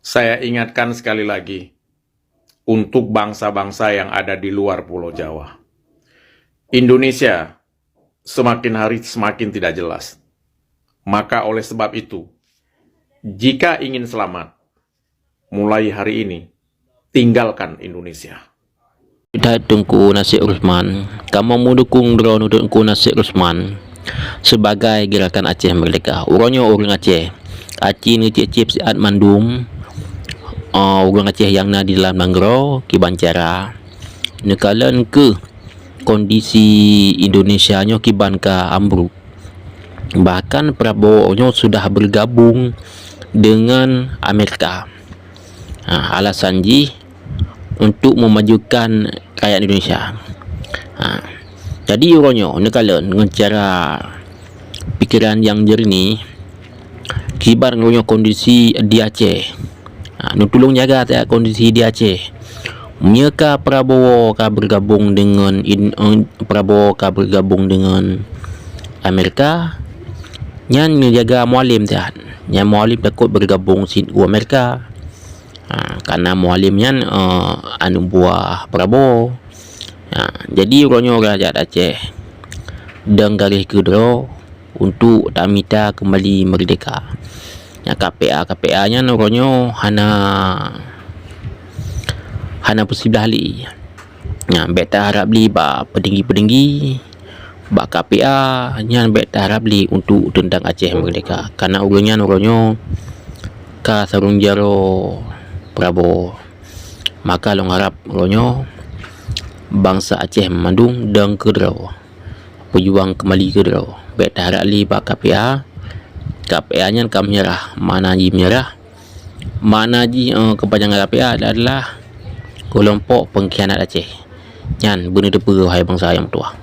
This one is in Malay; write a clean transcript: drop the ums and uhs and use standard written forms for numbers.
Saya ingatkan sekali lagi, untuk bangsa-bangsa yang ada di luar Pulau Jawa. Indonesia semakin hari semakin tidak jelas. Maka oleh sebab itu, jika ingin selamat, mulai hari ini, tinggalkan Indonesia. Tengku Nasir Osman, kamu mendukung drone Tengku Nasir Osman sebagai gerakan Aceh Merdeka. Orangnya orang Aceh. Aceh ni cip siat mandum. Orang Aceh yang na di dalam Nanggro, Kibancara. Nekalan ke kondisi Indonesia nyo kiban ka ambruk. Bahkan Prabowo nyo sudah bergabung dengan Amerika. Alasan ji untuk memajukan rakyat Indonesia. Jadi orangnya nekalan dengan cara pikiran yang jernih kibar orangnya kondisi di Aceh. Tolong jaga kondisi di Aceh. Mereka Prabowo ka bergabung dengan Amerika. Nyan menjaga mualim tak. Nyan mualim takut bergabung sin Amerika. Karena mualim nyan anu buah Prabowo. Jadi orangnya rakyat Aceh dan garis kedua untuk tak minta kembali merdeka. KPA nya orangnya hana posible hali. Beta harap beli ba pedenggi ba KPA nya beta harap beli untuk tentang Aceh Merdeka karena orangnya ka sarung jaro Prabowo. Maka long harap orangnya bangsa Aceh Mandung dan kedero pejuang kembali kedero. Beta harap beli ba KPA nya kam menyerah. Mana ji menyerah, mana ji kepanjangan KPA adalah kelompok pengkhianat Aceh. Nyan benar-benar wahai bangsa yang tua.